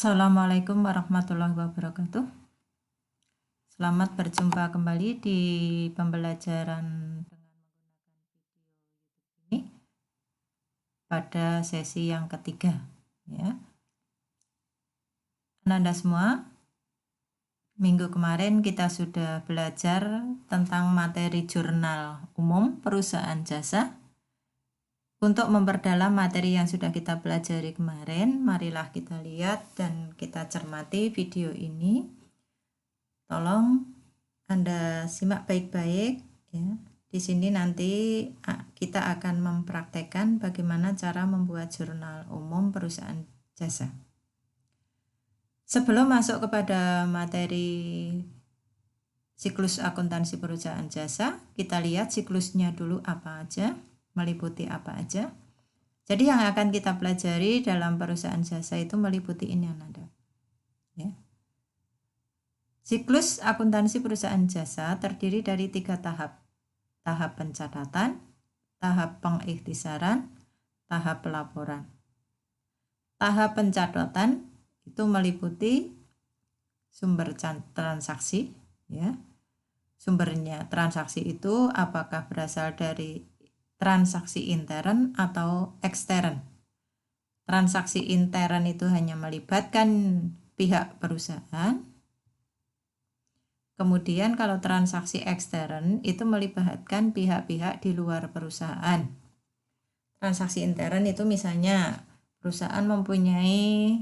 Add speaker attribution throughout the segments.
Speaker 1: Assalamualaikum warahmatullahi wabarakatuh. Selamat berjumpa kembali di pembelajaran dengan menggunakan video YouTube ini pada sesi yang ketiga. Ya. Anda semua, minggu kemarin kita sudah belajar tentang materi jurnal umum perusahaan jasa. Untuk memperdalam materi yang sudah kita pelajari kemarin, marilah kita lihat dan kita cermati video ini. Tolong Anda simak baik-baik ya. Di sini nanti kita akan mempraktekkan bagaimana cara membuat jurnal umum perusahaan jasa. Sebelum masuk kepada materi siklus akuntansi perusahaan jasa, kita lihat siklusnya dulu apa aja, meliputi apa aja. Jadi yang akan kita pelajari dalam perusahaan jasa itu meliputi ini Anda. Ya. Siklus akuntansi perusahaan jasa terdiri dari 3 tahap. Tahap pencatatan, tahap pengikhtisaran, tahap pelaporan. Tahap pencatatan itu meliputi sumber transaksi, ya. Sumbernya transaksi itu apakah berasal dari transaksi intern atau ekstern. Transaksi intern itu hanya melibatkan pihak perusahaan. Kemudian kalau transaksi ekstern itu melibatkan pihak-pihak di luar perusahaan. Transaksi intern itu misalnya perusahaan mempunyai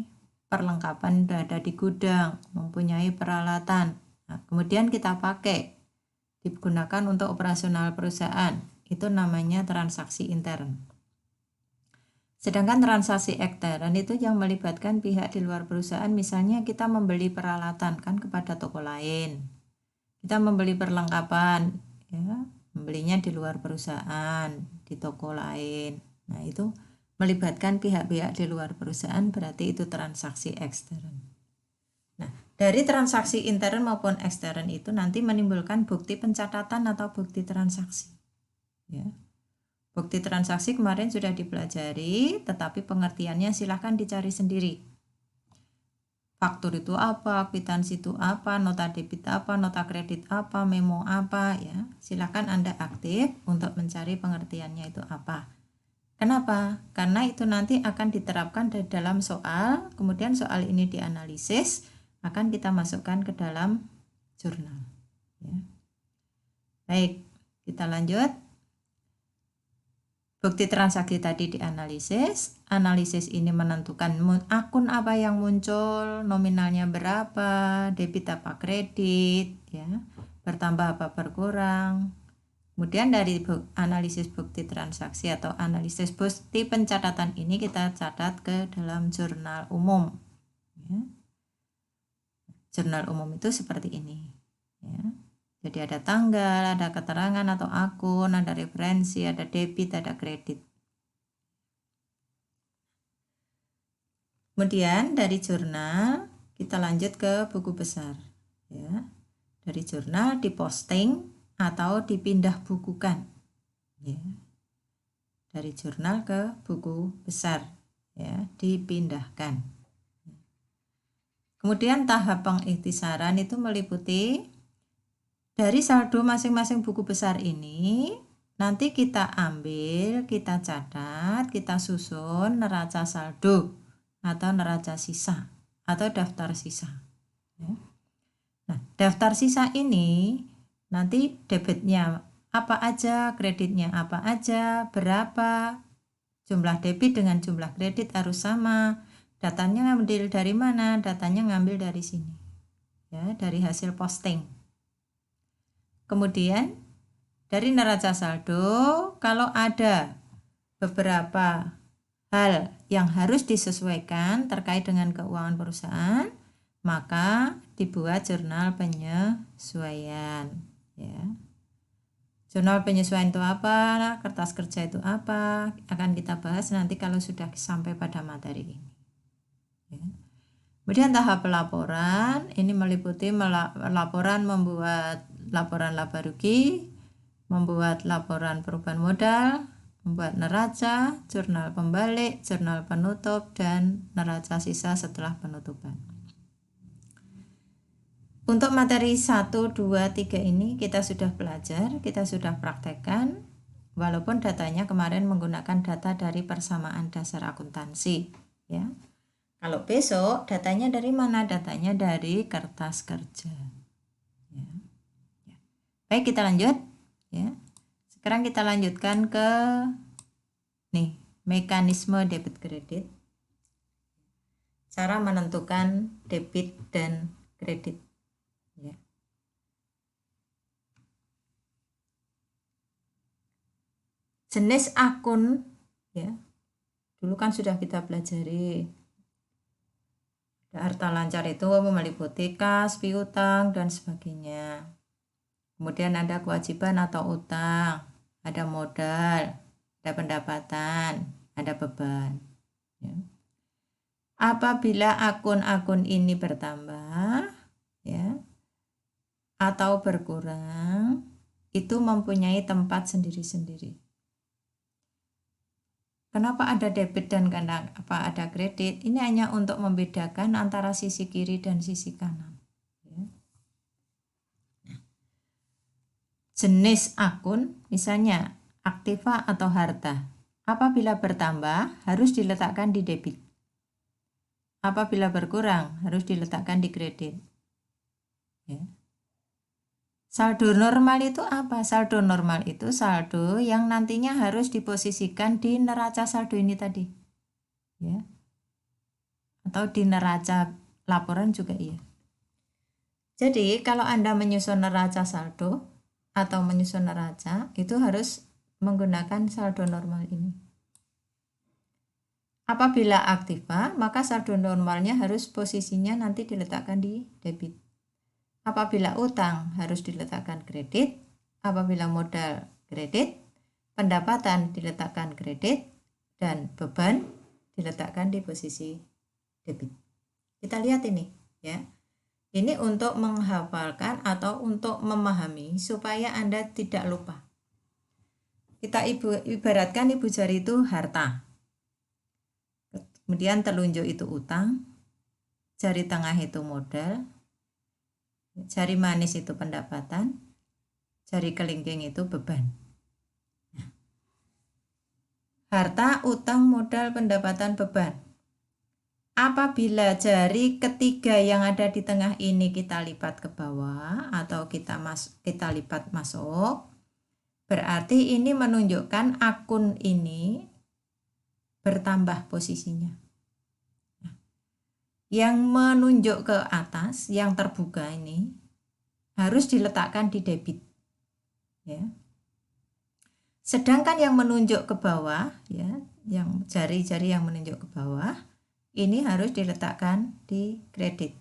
Speaker 1: perlengkapan berada di gudang, mempunyai peralatan. Nah, kemudian kita pakai, digunakan untuk operasional perusahaan. Itu namanya transaksi intern. Sedangkan transaksi ekstern itu yang melibatkan pihak di luar perusahaan, misalnya kita membeli peralatan kan kepada toko lain. Kita membeli perlengkapan, ya, membelinya di luar perusahaan, di toko lain. Nah, itu melibatkan pihak-pihak di luar perusahaan, berarti itu transaksi ekstern. Nah, dari transaksi intern maupun ekstern itu nanti menimbulkan bukti pencatatan atau bukti transaksi. Ya. Bukti transaksi kemarin sudah dipelajari, tetapi pengertiannya silahkan dicari sendiri. Faktur itu apa, kwitansi itu apa, nota debit apa, nota kredit apa, memo apa, ya. Silahkan Anda aktif untuk mencari pengertiannya itu apa. Kenapa? Karena itu nanti akan diterapkan di dalam soal, kemudian soal ini dianalisis, akan kita masukkan ke dalam jurnal. Ya. Baik, kita lanjut. Bukti transaksi tadi dianalisis. Analisis ini menentukan akun apa yang muncul, nominalnya berapa, debit apa kredit, ya, bertambah apa berkurang. Kemudian dari analisis bukti transaksi atau analisis bukti pencatatan ini kita catat ke dalam jurnal umum. Ya. Jurnal umum itu seperti ini. Ya. Jadi ada tanggal, ada keterangan atau akun, ada referensi, ada debit, ada kredit. Kemudian dari jurnal kita lanjut ke buku besar. Ya. Dari jurnal diposting atau dipindah bukukan. Ya. Dari jurnal ke buku besar, ya, dipindahkan. Kemudian tahap pengikhtisaran itu meliputi dari saldo masing-masing buku besar ini, nanti kita ambil, kita catat, kita susun neraca saldo atau neraca sisa atau daftar sisa. Ya. Nah, daftar sisa ini nanti debitnya apa aja, kreditnya apa aja, berapa, jumlah debit dengan jumlah kredit harus sama. Datanya ngambil dari mana? Datanya ngambil dari sini. Ya, dari hasil posting. Kemudian dari neraca saldo, kalau ada beberapa hal yang harus disesuaikan terkait dengan keuangan perusahaan, maka dibuat jurnal penyesuaian. Ya. Jurnal penyesuaian itu apa? Kertas kerja itu apa? Akan kita bahas nanti kalau sudah sampai pada materi ini. Ya. Kemudian tahap pelaporan, ini meliputi laporan membuat laporan laba rugi, membuat laporan perubahan modal, membuat neraca, jurnal pembalik, jurnal penutup, dan neraca sisa setelah penutupan. Untuk materi 1, 2, 3 ini kita sudah belajar, kita sudah praktekkan, walaupun datanya kemarin menggunakan data dari persamaan dasar akuntansi, ya. Kalau besok datanya dari mana? Datanya dari kertas kerja. Ya. Baik, kita lanjut, ya. Sekarang kita lanjutkan ke mekanisme debit kredit. Cara menentukan debit dan kredit. Ya. Jenis akun, ya, dulu kan sudah kita pelajari. Harta lancar itu meliputi kas, piutang, dan sebagainya. Kemudian ada kewajiban atau utang, ada modal, ada pendapatan, ada beban. Ya. Apabila akun-akun ini bertambah, ya, atau berkurang, itu mempunyai tempat sendiri-sendiri. Kenapa ada debit dan kenapa ada kredit? Ini hanya untuk membedakan antara sisi kiri dan sisi kanan. Ya. Jenis akun, misalnya aktiva atau harta, apabila bertambah harus diletakkan di debit. Apabila berkurang harus diletakkan di kredit. Ya. Saldo normal itu apa? Saldo normal itu saldo yang nantinya harus diposisikan di neraca saldo ini tadi. Ya. Atau di neraca laporan juga iya. Jadi kalau Anda menyusun neraca saldo atau menyusun neraca, itu harus menggunakan saldo normal ini. Apabila aktiva, maka saldo normalnya harus posisinya nanti diletakkan di debit. Apabila utang harus diletakkan kredit, apabila modal kredit, pendapatan diletakkan kredit, dan beban diletakkan di posisi debit. Kita lihat ini, ya. Ini untuk menghafalkan atau untuk memahami supaya Anda tidak lupa. Kita ibaratkan ibu jari itu harta. Kemudian telunjuk itu utang, jari tengah itu modal, jari manis itu pendapatan, jari kelingking itu beban. Harta, utang, modal, pendapatan, beban. Apabila jari ketiga yang ada di tengah ini kita lipat ke bawah atau kita lipat masuk, berarti ini menunjukkan akun ini bertambah posisinya. Yang menunjuk ke atas, yang terbuka ini harus diletakkan di debit. Ya. Sedangkan yang menunjuk ke bawah, ya, yang jari-jari yang menunjuk ke bawah, ini harus diletakkan di kredit.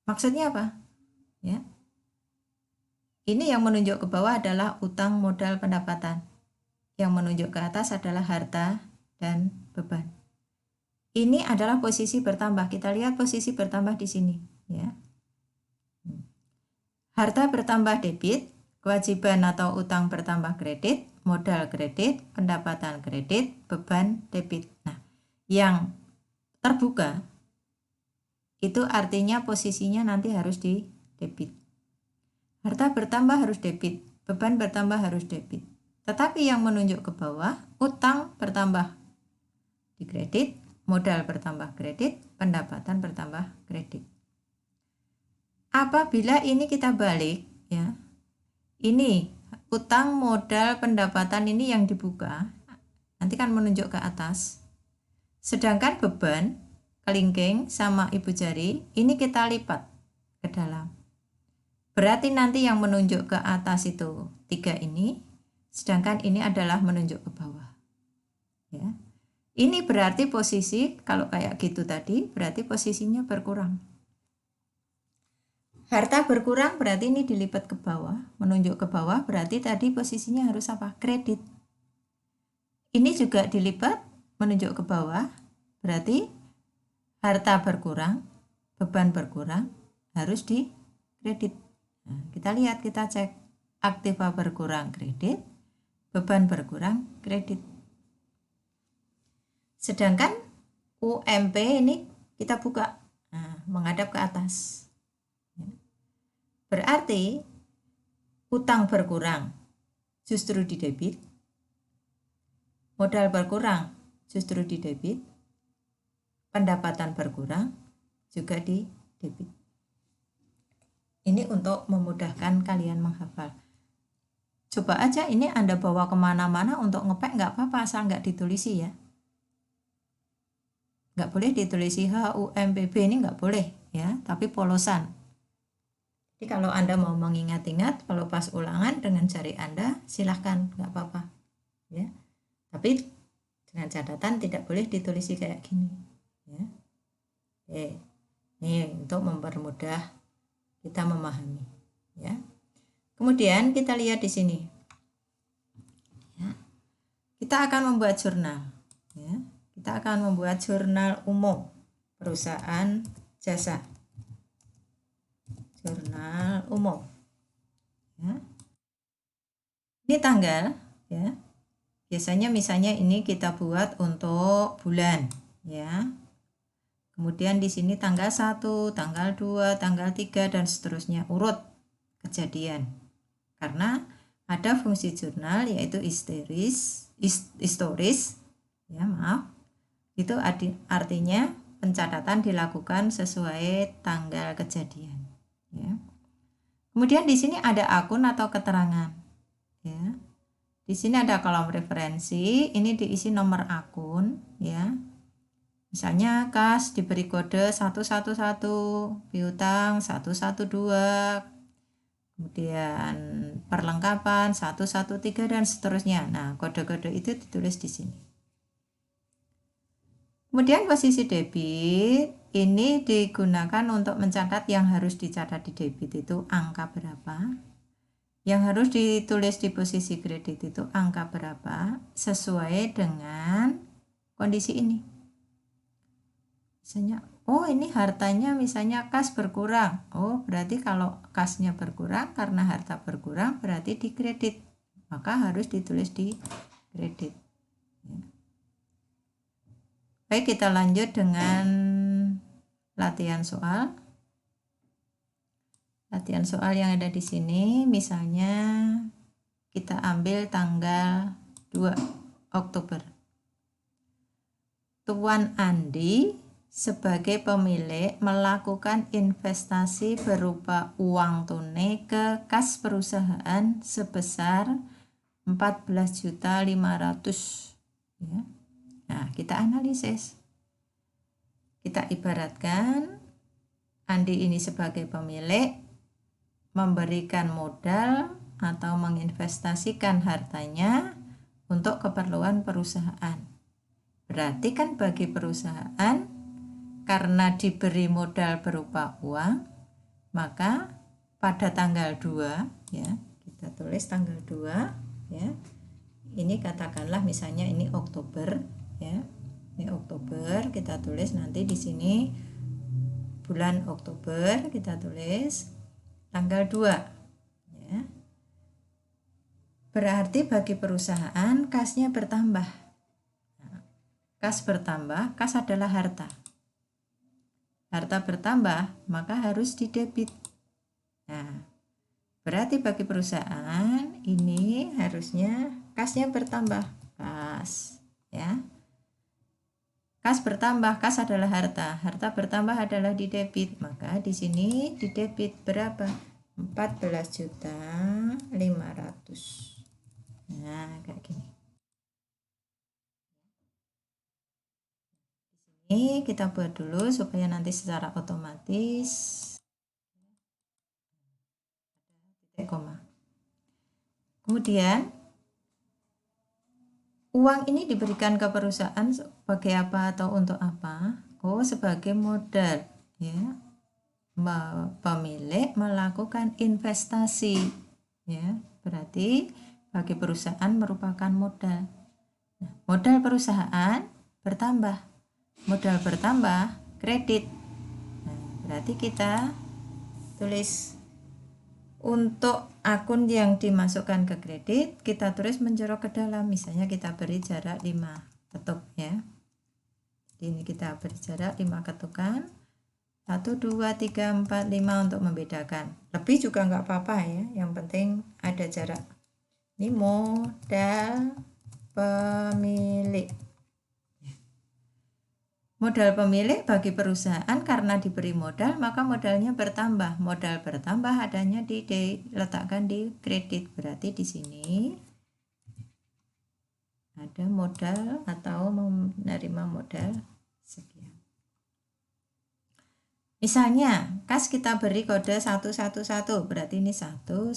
Speaker 1: Maksudnya apa? Ya. Ini yang menunjuk ke bawah adalah utang, modal, pendapatan. Yang menunjuk ke atas adalah harta dan beban. Ini adalah posisi bertambah. Kita lihat posisi bertambah di sini, ya. Harta bertambah debit, kewajiban atau utang bertambah kredit, modal kredit, pendapatan kredit, beban debit. Nah, yang terbuka itu artinya posisinya nanti harus di debit. Harta bertambah harus debit, beban bertambah harus debit. Tetapi yang menunjuk ke bawah, utang bertambah di kredit, modal bertambah kredit, pendapatan bertambah kredit. Apabila ini kita balik, ya, ini utang, modal, pendapatan ini yang dibuka, nanti kan menunjuk ke atas. Sedangkan beban, kelingking sama ibu jari, ini kita lipat ke dalam. Berarti nanti yang menunjuk ke atas itu 3 ini, sedangkan ini adalah menunjuk ke bawah. Ya. Ini berarti posisi, kalau kayak gitu tadi, berarti posisinya berkurang. Harta berkurang berarti ini dilipat ke bawah, menunjuk ke bawah berarti tadi posisinya harus apa? Kredit. Ini juga dilipat, menunjuk ke bawah, berarti harta berkurang, beban berkurang, harus di kredit. Nah, kita lihat, kita cek aktiva berkurang kredit, beban berkurang kredit. Sedangkan UMP ini kita buka, menghadap ke atas. Berarti utang berkurang justru di debit, modal berkurang justru di debit, pendapatan berkurang juga di debit. Ini untuk memudahkan kalian menghafal. Coba aja ini Anda bawa kemana-mana untuk ngepek nggak apa-apa, asal nggak ditulisi ya. Nggak boleh ditulisi HUMPB, ini nggak boleh ya, tapi polosan. Jadi kalau Anda mau mengingat-ingat, kalau pas ulangan dengan jari Anda, silahkan, nggak apa-apa ya. Tapi dengan catatan tidak boleh ditulisi kayak gini ya. Oke. Ini untuk mempermudah kita memahami ya. Kemudian kita lihat di sini ya. Kita akan membuat jurnal ya. Kita akan membuat jurnal umum perusahaan jasa, jurnal umum ya. Ini tanggal ya, biasanya misalnya ini kita buat untuk bulan ya. Kemudian di sini tanggal 1, tanggal 2, tanggal 3 dan seterusnya, urut kejadian. Karena ada fungsi jurnal yaitu historis ya, maaf. Itu artinya pencatatan dilakukan sesuai tanggal kejadian ya. Kemudian di sini ada akun atau keterangan ya. Di sini ada kolom referensi, ini diisi nomor akun ya. Misalnya kas diberi kode 111, piutang 112, kemudian perlengkapan 113 dan seterusnya. Nah, kode-kode itu ditulis di sini. Kemudian posisi debit ini digunakan untuk mencatat yang harus dicatat di debit itu angka berapa. Yang harus ditulis di posisi kredit itu angka berapa sesuai dengan kondisi ini. Misalnya, oh ini hartanya misalnya kas berkurang. Oh berarti kalau kasnya berkurang karena harta berkurang berarti di kredit. Maka harus ditulis di kredit. Ya. Baik, kita lanjut dengan latihan soal. Latihan soal yang ada di sini, misalnya kita ambil tanggal 2 Oktober. Tuan Andi sebagai pemilik melakukan investasi berupa uang tunai ke kas perusahaan sebesar 14.500 ya. Nah, kita analisis. Kita ibaratkan Andi ini sebagai pemilik memberikan modal atau menginvestasikan hartanya untuk keperluan perusahaan. Berarti kan bagi perusahaan karena diberi modal berupa uang, maka pada tanggal 2 ya, kita tulis tanggal 2 ya. Ini katakanlah misalnya ini Oktober ya. Ini Oktober, kita tulis nanti di sini bulan Oktober, kita tulis tanggal 2 ya. Berarti bagi perusahaan kasnya bertambah. Nah, kas bertambah, kas adalah harta. Harta bertambah, maka harus didebit. Nah, berarti bagi perusahaan ini harusnya kasnya bertambah. Kas, ya. Kas bertambah, kas adalah harta. Harta bertambah adalah didebit. Maka di sini didebit berapa? 14.500. Nah, kayak gini. Ini kita buat dulu supaya nanti secara otomatis titik koma. Kemudian uang ini diberikan ke perusahaan sebagai apa atau untuk apa? Oh, sebagai modal ya. Pemilik melakukan investasi ya. Berarti bagi perusahaan merupakan modal. Nah, modal perusahaan bertambah. Modal bertambah, kredit. Nah, berarti kita tulis untuk akun yang dimasukkan ke kredit, kita tulis menjorok ke dalam. Misalnya kita beri jarak 5 ketuk ya. Ini kita beri jarak 5 ketukan. 1, 2, 3, 4, 5 untuk membedakan. Lebih juga nggak apa-apa ya, yang penting ada jarak. Ini modal pemilik. Modal pemilik bagi perusahaan karena diberi modal, maka modalnya bertambah. Modal bertambah adanya diletakkan di kredit. Berarti di sini ada modal atau menerima modal sekian. Misalnya, kas kita beri kode 111, berarti ini 111.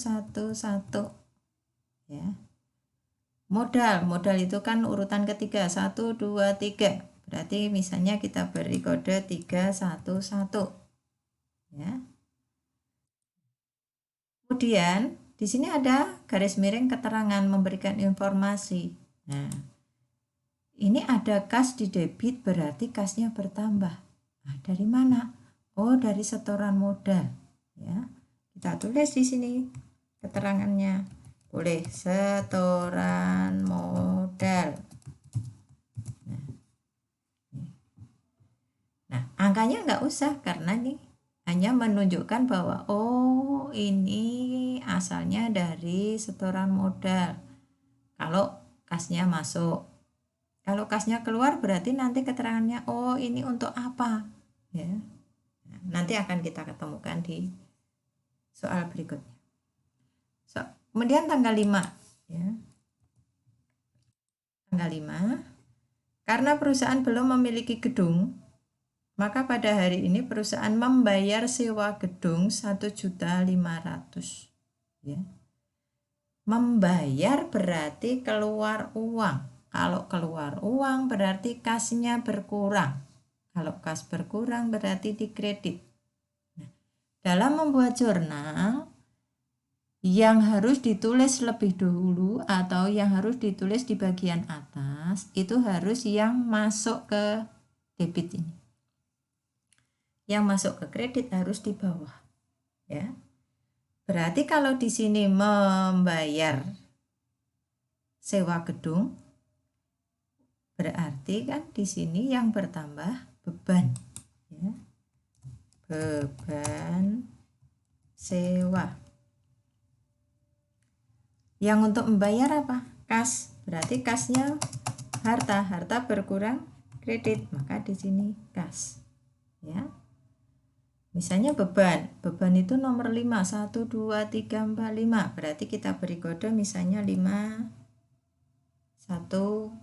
Speaker 1: Ya. Modal itu kan urutan ketiga, 1, 2, 3. Berarti misalnya kita beri kode 311. Ya. Kemudian di sini ada garis miring keterangan memberikan informasi. Nah, ini ada kas di debit, berarti kasnya bertambah. Nah, dari mana? Oh, dari setoran modal. Ya, kita tulis di sini keterangannya. Boleh setoran modal. Nah, angkanya nggak usah karena nih hanya menunjukkan bahwa oh ini asalnya dari setoran modal. Kalau kasnya masuk. Kalau kasnya keluar berarti nanti keterangannya oh ini untuk apa? Ya. Nanti akan kita ketemukan di soal berikutnya. Kemudian tanggal 5 ya. Tanggal 5, karena perusahaan belum memiliki gedung, maka pada hari ini perusahaan membayar sewa gedung 1.500.000 ya. Membayar berarti keluar uang. Kalau keluar uang berarti kasnya berkurang. Kalau kas berkurang berarti dikredit. Nah, dalam membuat jurnal, yang harus ditulis lebih dulu atau yang harus ditulis di bagian atas itu harus yang masuk ke debit ini. Yang masuk ke kredit harus di bawah. Ya. Berarti kalau di sini membayar sewa gedung, berarti kan di sini yang bertambah beban. Ya. Beban sewa. Yang untuk membayar apa? Kas. Berarti kasnya harta berkurang kredit, maka di sini kas. Ya. Misalnya beban itu nomor 5, 1, 2, 3, 4, 5. Berarti kita beri kode misalnya 5, 1,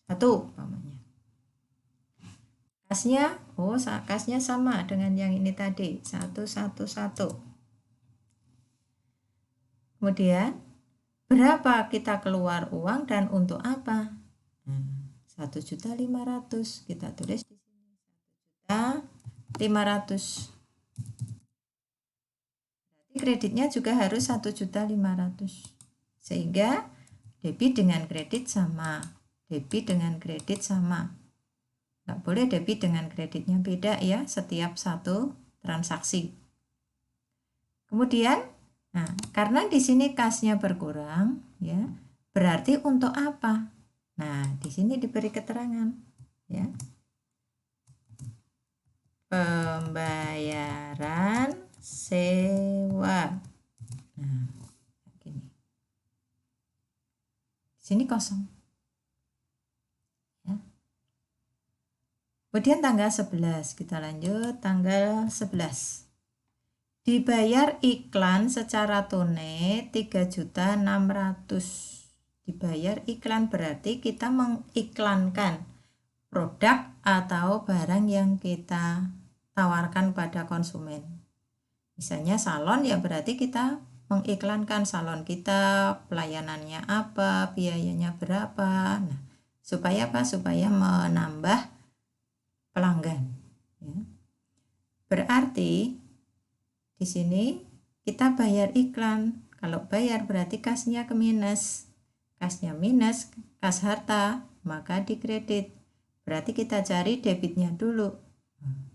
Speaker 1: 1 umpamanya. Kasnya, kasnya sama dengan yang ini tadi, 111. Kemudian berapa kita keluar uang dan untuk apa? 1.500.000 kita tulis di sini 1.500.000. Berarti kreditnya juga harus 1.500.000. Sehingga debit dengan kredit sama. Debit dengan kredit sama. Nggak boleh debit dengan kreditnya beda ya setiap satu transaksi. Kemudian, nah karena di sini kasnya berkurang, ya berarti untuk apa? Nah di sini diberi keterangan, ya pembayaran sewa. Nah gini, di sini kosong. Kemudian tanggal 11, kita lanjut tanggal 11. Dibayar iklan secara tunai 3.600.000. Dibayar iklan berarti kita mengiklankan produk atau barang yang kita tawarkan pada konsumen. Misalnya salon ya berarti kita mengiklankan salon kita, pelayanannya apa, biayanya berapa. Nah, supaya apa? Supaya menambah pelanggan. Ya. Berarti di sini kita bayar iklan. Kalau bayar berarti kasnya ke minus. Kasnya minus, kas harta, maka dikredit. Berarti kita cari debitnya dulu.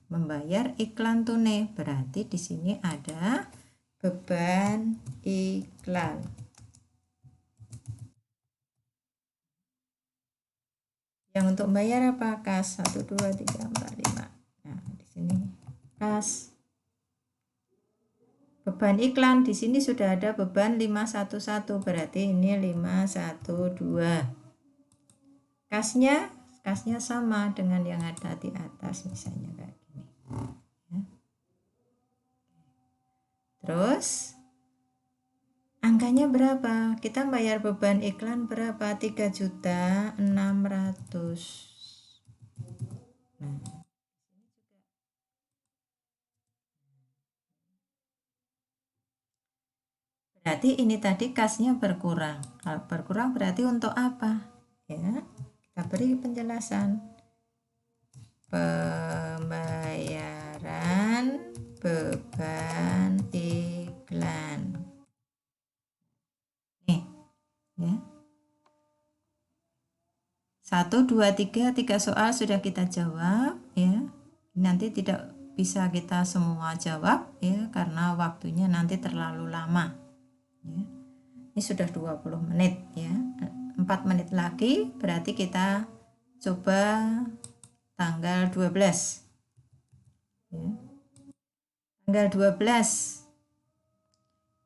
Speaker 1: Membayar iklan tunai. Berarti di sini ada beban iklan. Yang untuk bayar apa? Kas 1, 2, 3, 4, 5. Nah, di sini kas. Beban iklan di sini sudah ada beban 511, berarti ini 512. Kasnya sama dengan yang ada di atas, misalnya kayak gini. Ya. Terus angkanya berapa? Kita bayar beban iklan berapa? 3.600.000. Nah, berarti ini tadi kasnya berkurang. Kalau berkurang berarti untuk apa? Ya, kita beri penjelasan. Pembayaran beban iklan. Nih, ya. 1, 2, 3 soal sudah kita jawab, ya. Nanti tidak bisa kita semua jawab, ya, karena waktunya nanti terlalu lama. Ya. Ini sudah 20 menit, ya. 4 menit lagi berarti kita coba tanggal 12. Ya. Tanggal 12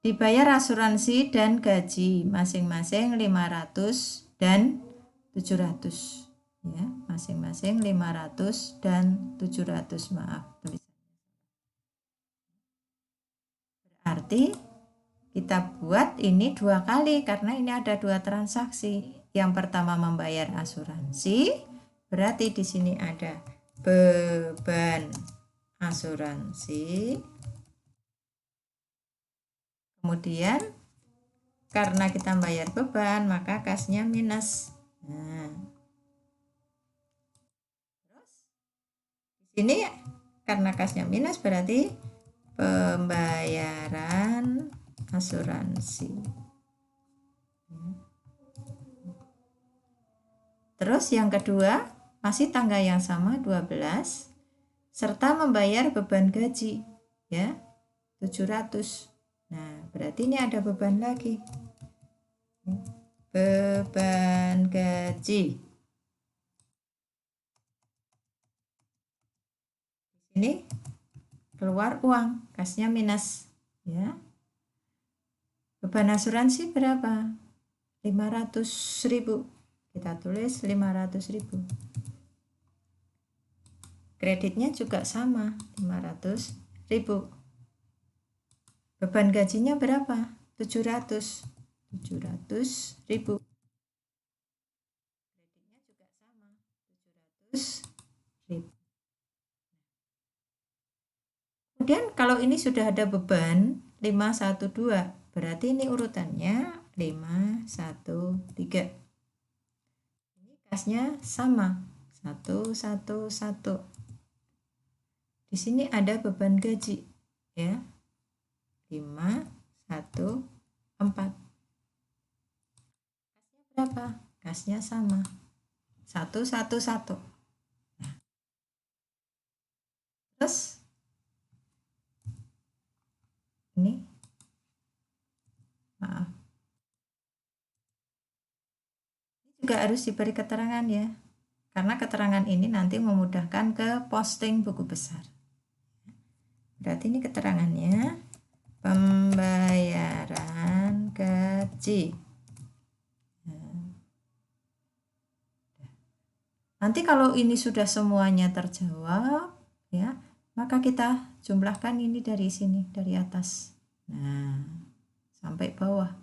Speaker 1: dibayar asuransi dan gaji masing-masing 500 dan 700. Ya, masing-masing 500 dan 700, maaf. Berarti kita buat ini 2 kali karena ini ada 2 transaksi. Yang pertama membayar asuransi, berarti di sini ada beban asuransi. Kemudian karena kita bayar beban, maka kasnya minus. Nah, terus di sini karena kasnya minus berarti pembayaran asuransi. Terus yang kedua, masih tanggal yang sama 12 serta membayar beban gaji, ya, 700. Nah, berarti ini ada beban lagi. Beban gaji. Ini keluar uang, kasnya minus, ya. Beban asuransi berapa? 500.000. Kita tulis 500.000. Kreditnya juga sama, 500.000. Beban gajinya berapa? 700.000. Kreditnya juga sama, 700.000. Kemudian kalau ini sudah ada beban 512, berarti ini urutannya 513. Ini kasnya sama, 111. Di sini ada beban gaji, ya, 514. Kasnya berapa? Kasnya sama, 111. Nah, terus ini, maaf, ini juga harus diberi keterangan, ya, karena keterangan ini nanti memudahkan ke posting buku besar. Berarti ini keterangannya pembayaran gaji. Nanti kalau ini sudah semuanya terjawab, ya, maka kita jumlahkan ini dari sini, dari atas. Nah, sampai bawah.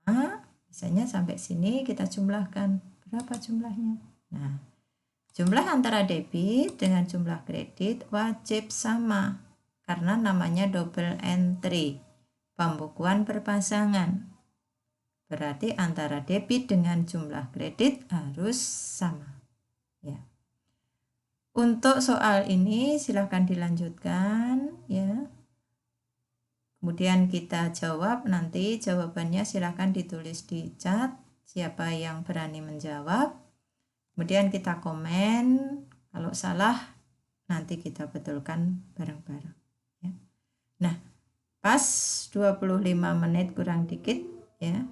Speaker 1: Nah, misalnya sampai sini kita jumlahkan. Berapa jumlahnya? Nah, jumlah antara debit dengan jumlah kredit wajib sama karena namanya double entry, pembukuan berpasangan. Berarti antara debit dengan jumlah kredit harus sama. Ya. Untuk soal ini silahkan dilanjutkan, ya. Kemudian kita jawab, nanti jawabannya silahkan ditulis di chat siapa yang berani menjawab. Kemudian kita komen, kalau salah nanti kita betulkan bareng-bareng, ya. Nah, pas 25 menit kurang dikit, ya.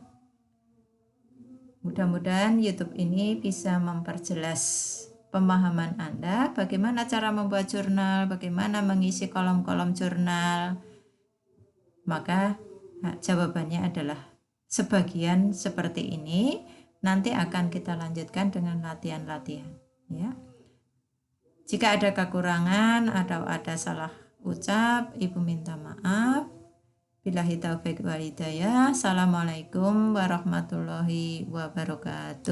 Speaker 1: Mudah-mudahan YouTube ini bisa memperjelas pemahaman Anda, bagaimana cara membuat jurnal, bagaimana mengisi kolom-kolom jurnal. Maka jawabannya adalah sebagian seperti ini. Nanti akan kita lanjutkan dengan latihan-latihan, ya. Jika ada kekurangan atau ada salah ucap, Ibu minta maaf. Billahi taufiq wal hidayah. Assalamualaikum warahmatullahi wabarakatuh.